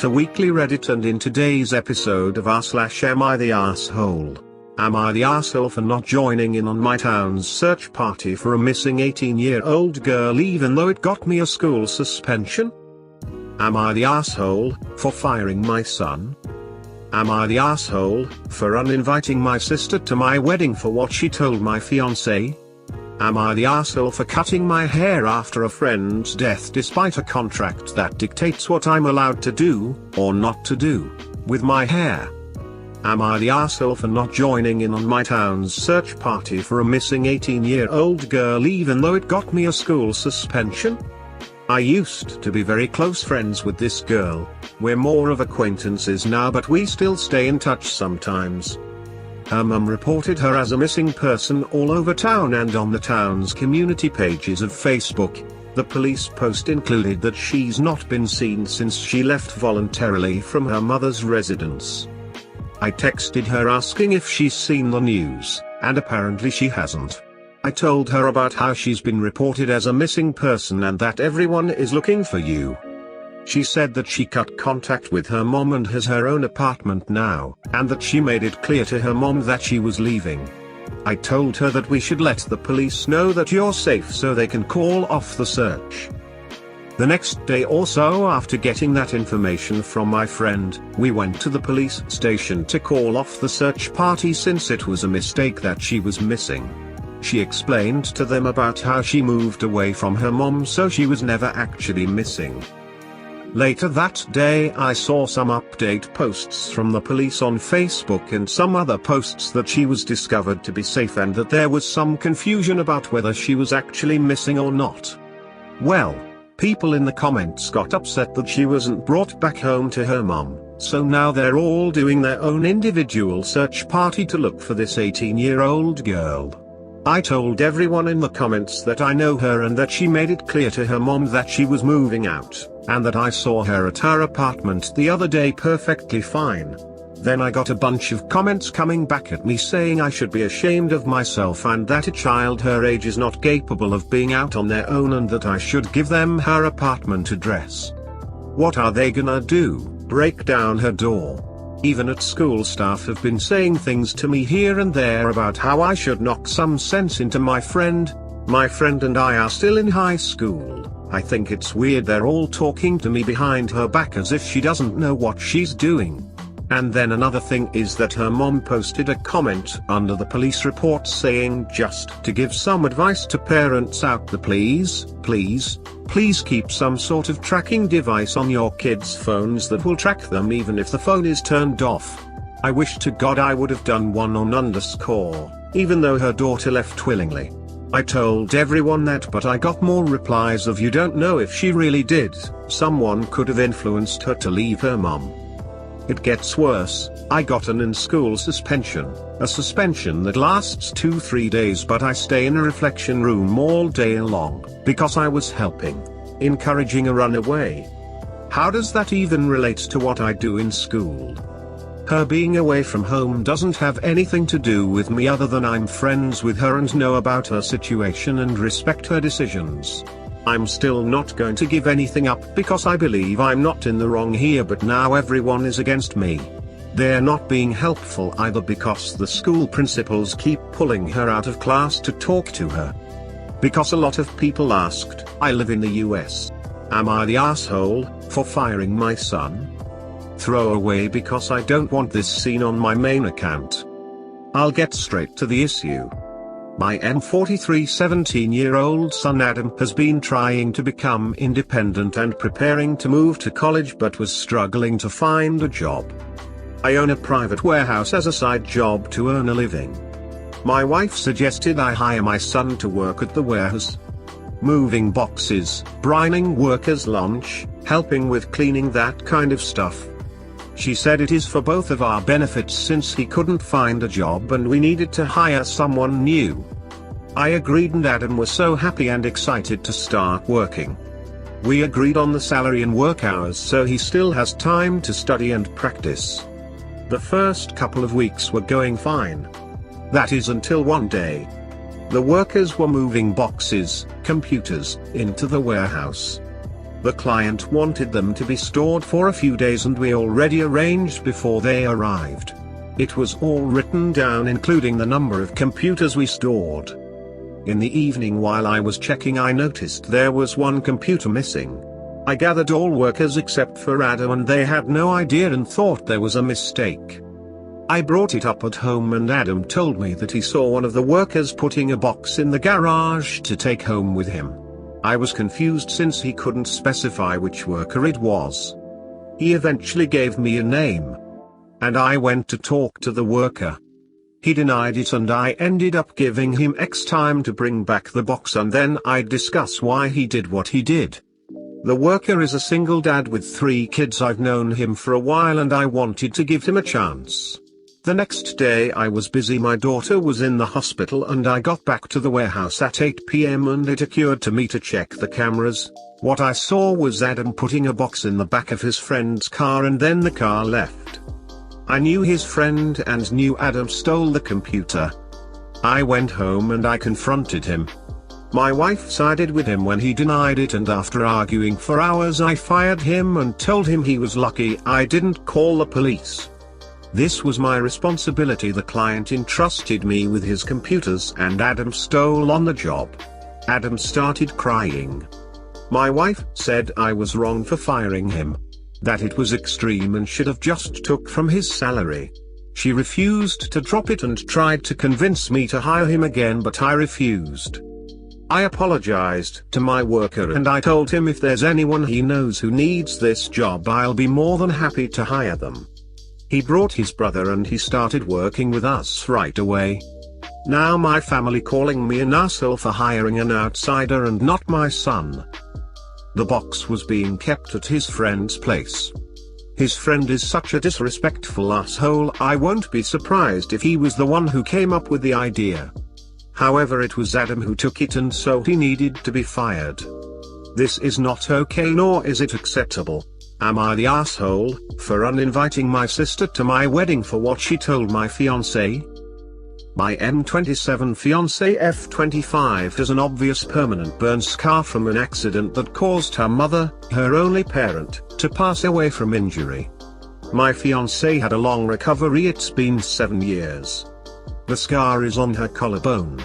to Weekly Reddit, and in today's episode of r/Am I the Asshole? Am I the asshole for not joining in on my town's search party for a missing 18-year-old girl even though it got me a school suspension? Am I the asshole for firing my son? Am I the asshole for uninviting my sister to my wedding for what she told my fiancé? Am I the asshole for cutting my hair after a friend's death despite a contract that dictates what I'm allowed to do, or not to do, with my hair? Am I the asshole for not joining in on my town's search party for a missing 18-year-old girl even though it got me a school suspension? I used to be very close friends with this girl. We're more of acquaintances now, but we still stay in touch sometimes. Her mum reported her as a missing person all over town and on the town's community pages of Facebook. The police post included that she's not been seen since she left voluntarily from her mother's residence. I texted her asking if she's seen the news, and apparently she hasn't. I told her about how she's been reported as a missing person and that everyone is looking for you. She said that she cut contact with her mom and has her own apartment now, and that she made it clear to her mom that she was leaving. I told her that we should let the police know that you're safe so they can call off the search. The next day or so after getting that information from my friend, we went to the police station to call off the search party since it was a mistake that she was missing. She explained to them about how she moved away from her mom, so she was never actually missing. Later that day I saw some update posts from the police on Facebook and some other posts that she was discovered to be safe and that there was some confusion about whether she was actually missing or not. Well, people in the comments got upset that she wasn't brought back home to her mom, so now they're all doing their own individual search party to look for this 18-year-old girl. I told everyone in the comments that I know her and that she made it clear to her mom that she was moving out, and that I saw her at her apartment the other day perfectly fine. Then I got a bunch of comments coming back at me saying I should be ashamed of myself and that a child her age is not capable of being out on their own and that I should give them her apartment address. What are they gonna do, break down her door? Even at school, staff have been saying things to me here and there about how I should knock some sense into my friend. My friend and I are still in high school. I think it's weird they're all talking to me behind her back as if she doesn't know what she's doing. And then another thing is that her mom posted a comment under the police report saying just to give some advice to parents out there, please keep some sort of tracking device on your kids' phones that will track them even if the phone is turned off. I wish to God I would have done one on underscore, even though her daughter left willingly. I told everyone that, but I got more replies of you don't know if she really did. Someone could have influenced her to leave her mom. It gets worse. I got an in-school suspension, a suspension that lasts 2-3 days, but I stay in a reflection room all day long, because I was helping, encouraging a runaway. How does that even relate to what I do in school? Her being away from home doesn't have anything to do with me other than I'm friends with her and know about her situation and respect her decisions. I'm still not going to give anything up because I believe I'm not in the wrong here, but now everyone is against me. They're not being helpful either because the school principals keep pulling her out of class to talk to her. Because a lot of people asked, I live in the US. Am I the asshole for firing my son? Throw away because I don't want this seen on my main account. I'll get straight to the issue. My 17-year-old son Adam has been trying to become independent and preparing to move to college but was struggling to find a job. I own a private warehouse as a side job to earn a living. My wife suggested I hire my son to work at the warehouse. Moving boxes, brining workers' lunch, helping with cleaning, that kind of stuff. She said it is for both of our benefits since he couldn't find a job and we needed to hire someone new. I agreed and Adam was so happy and excited to start working. We agreed on the salary and work hours so he still has time to study and practice. The first couple of weeks were going fine. That is until one day. The workers were moving boxes, computers, into the warehouse. The client wanted them to be stored for a few days and we already arranged before they arrived. It was all written down, including the number of computers we stored. In the evening while I was checking, I noticed there was one computer missing. I gathered all workers except for Adam and they had no idea and thought there was a mistake. I brought it up at home and Adam told me that he saw one of the workers putting a box in the garage to take home with him. I was confused since he couldn't specify which worker it was. He eventually gave me a name, and I went to talk to the worker. He denied it and I ended up giving him X time to bring back the box and then I'd discuss why he did what he did. The worker is a single dad with 3 kids. I've known him for a while and I wanted to give him a chance. The next day I was busy, my daughter was in the hospital and I got back to the warehouse at 8 p.m. and it occurred to me to check the cameras. What I saw was Adam putting a box in the back of his friend's car and then the car left. I knew his friend and knew Adam stole the computer. I went home and I confronted him. My wife sided with him when he denied it and after arguing for hours I fired him and told him he was lucky I didn't call the police. This was my responsibility. The client entrusted me with his computers and Adam stole on the job. Adam started crying. My wife said I was wrong for firing him, that it was extreme and should have just took from his salary. She refused to drop it and tried to convince me to hire him again, but I refused. I apologized to my worker and I told him if there's anyone he knows who needs this job, I'll be more than happy to hire them. He brought his brother and he started working with us right away. Now my family calling me an asshole for hiring an outsider and not my son. The box was being kept at his friend's place. His friend is such a disrespectful asshole. I won't be surprised if he was the one who came up with the idea. However, it was Adam who took it and so he needed to be fired. This is not okay, nor is it acceptable. Am I the asshole for uninviting my sister to my wedding for what she told my fiancé? My M27 fiancé F25 has an obvious permanent burn scar from an accident that caused her mother, her only parent, to pass away from injury. My fiancé had a long recovery. It's been 7 years. The scar is on her collarbone.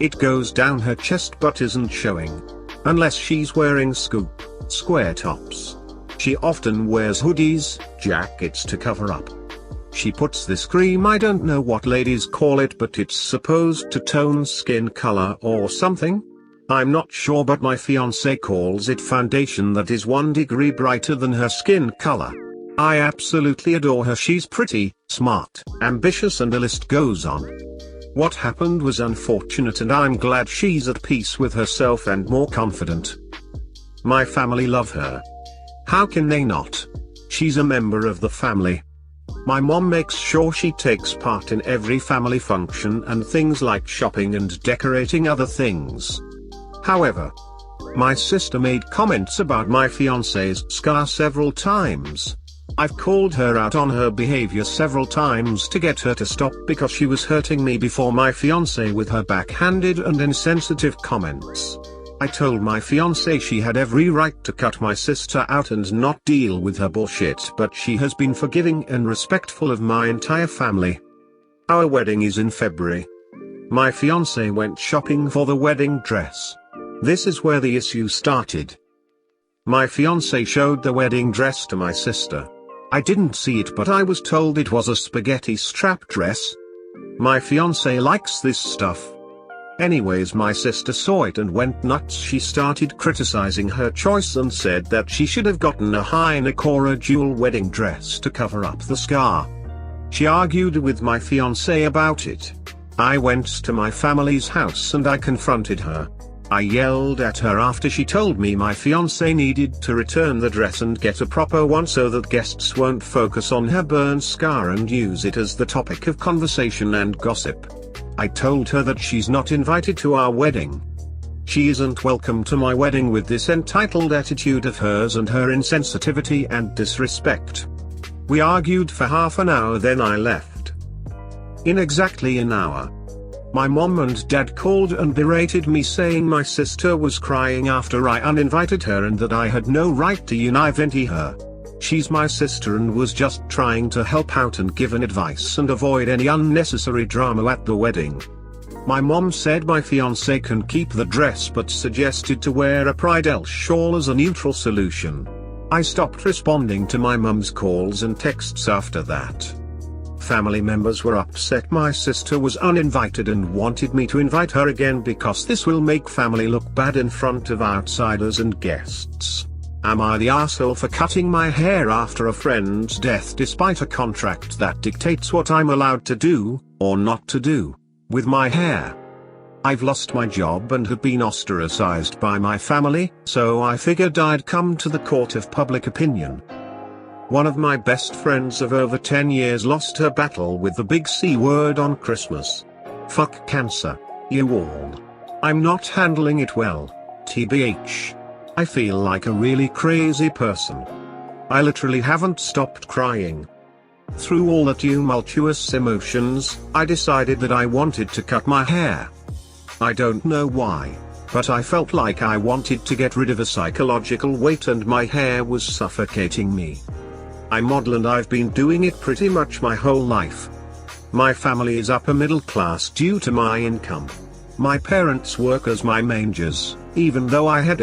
It goes down her chest but isn't showing. Unless she's wearing square tops. She often wears hoodies, jackets to cover up. She puts this cream, I don't know what ladies call it, but it's supposed to tone skin color or something. I'm not sure, but my fiancé calls it foundation that is 1 degree brighter than her skin color. I absolutely adore her. She's pretty, smart, ambitious, and the list goes on. What happened was unfortunate and I'm glad she's at peace with herself and more confident. My family love her. How can they not? She's a member of the family. My mom makes sure she takes part in every family function and things like shopping and decorating other things. However, my sister made comments about my fiancé's scar several times. I've called her out on her behavior several times to get her to stop because she was hurting me before my fiancé with her backhanded and insensitive comments. I told my fiancé she had every right to cut my sister out and not deal with her bullshit, but she has been forgiving and respectful of my entire family. Our wedding is in February. My fiancé went shopping for the wedding dress. This is where the issue started. My fiancé showed the wedding dress to my sister. I didn't see it, but I was told it was a spaghetti strap dress. My fiancé likes this stuff. Anyways, my sister saw it and went nuts. She started criticizing her choice and said that she should have gotten a high neck or a jewel wedding dress to cover up the scar. She argued with my fiancé about it. I went to my family's house and I confronted her. I yelled at her after she told me my fiancé needed to return the dress and get a proper one so that guests won't focus on her burn scar and use it as the topic of conversation and gossip. I told her that she's not invited to our wedding. She isn't welcome to my wedding with this entitled attitude of hers and her insensitivity and disrespect. We argued for half an hour, then I left. In exactly an hour, My mom and dad called and berated me, saying my sister was crying after I uninvited her and that I had no right to uninvite her. She's my sister and was just trying to help out and give an advice and avoid any unnecessary drama at the wedding. My mom said my fiancé can keep the dress but suggested to wear a bridal shawl as a neutral solution. I stopped responding to my mom's calls and texts after that. Family members were upset my sister was uninvited and wanted me to invite her again because this will make family look bad in front of outsiders and guests. Am I the asshole for cutting my hair after a friend's death despite a contract that dictates what I'm allowed to do, or not to do, with my hair? I've lost my job and have been ostracized by my family, so I figured I'd come to the court of public opinion. One of my best friends of over 10 years lost her battle with the big C word on Christmas. Fuck cancer, you all. I'm not handling it well, TBH. I feel like a really crazy person. I literally haven't stopped crying. Through all the tumultuous emotions, I decided that I wanted to cut my hair. I don't know why, but I felt like I wanted to get rid of a psychological weight and my hair was suffocating me. I model and I've been doing it pretty much my whole life. My family is upper middle class due to my income. My parents work as my managers, even though I had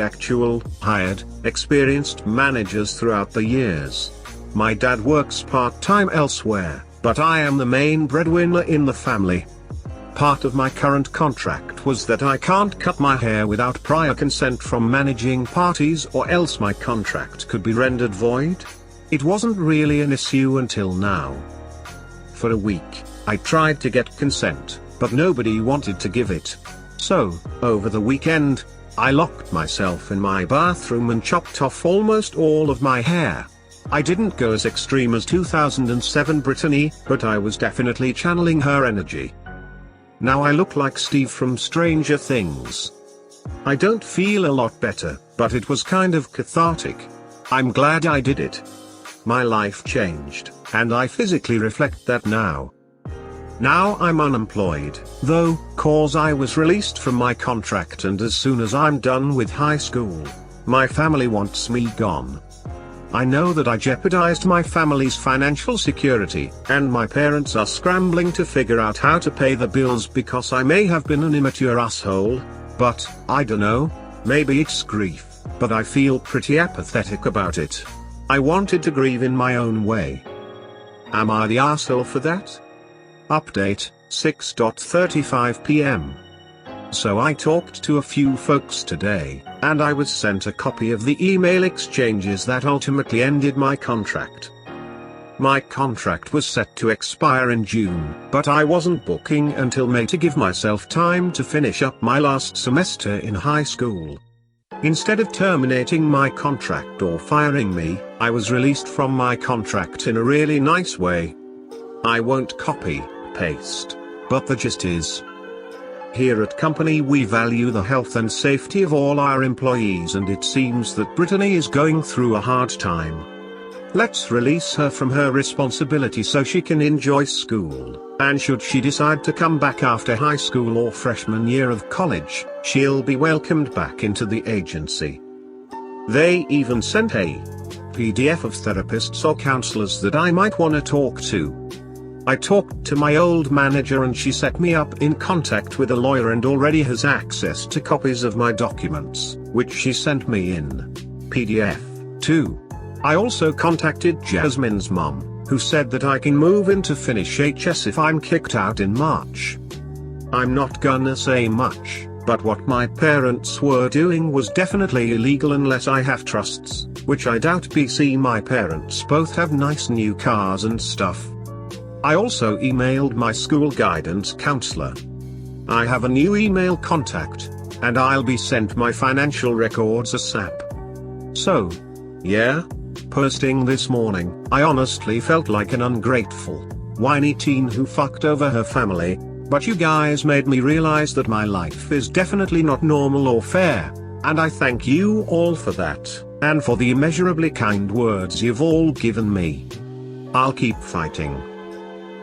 hired, experienced managers throughout the years. My dad works part-time elsewhere, but I am the main breadwinner in the family. Part of my current contract was that I can't cut my hair without prior consent from managing parties or else my contract could be rendered void. It wasn't really an issue until now. For a week, I tried to get consent, but nobody wanted to give it. So, over the weekend, I locked myself in my bathroom and chopped off almost all of my hair. I didn't go as extreme as 2007 Brittany, but I was definitely channeling her energy. Now I look like Steve from Stranger Things. I don't feel a lot better, but it was kind of cathartic. I'm glad I did it. My life changed, and I physically reflect that now. Now I'm unemployed, though, cause I was released from my contract, and as soon as I'm done with high school, my family wants me gone. I know that I jeopardized my family's financial security, and my parents are scrambling to figure out how to pay the bills because I may have been an immature asshole, but, I dunno, maybe it's grief, but I feel pretty apathetic about it. I wanted to grieve in my own way. Am I the asshole for that? Update, 6:35 p.m. So I talked to a few folks today, and I was sent a copy of the email exchanges that ultimately ended my contract. My contract was set to expire in June, but I wasn't booking until May to give myself time to finish up my last semester in high school. Instead of terminating my contract or firing me, I was released from my contract in a really nice way. I won't copy-paste, but the gist is, here at company we value the health and safety of all our employees, and it seems that Brittany is going through a hard time. Let's release her from her responsibility so she can enjoy school, and should she decide to come back after high school or freshman year of college, she'll be welcomed back into the agency. They even sent a PDF of therapists or counselors that I might want to talk to. I talked to my old manager and she set me up in contact with a lawyer and already has access to copies of my documents, which she sent me in PDF, too. I also contacted Jasmine's mom, who said that I can move in to finish HS if I'm kicked out in March. I'm not gonna say much, but what my parents were doing was definitely illegal unless I have trusts, which I doubt. BC my parents both have nice new cars and stuff. I also emailed my school guidance counselor. I have a new email contact, and I'll be sent my financial records ASAP. So, yeah, posting this morning, I honestly felt like an ungrateful, whiny teen who fucked over her family, but you guys made me realize that my life is definitely not normal or fair, and I thank you all for that, and for the immeasurably kind words you've all given me. I'll keep fighting.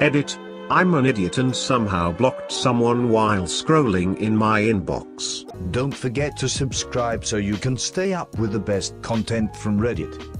Edit, I'm an idiot and somehow blocked someone while scrolling in my inbox. Don't forget to subscribe so you can stay up with the best content from Reddit.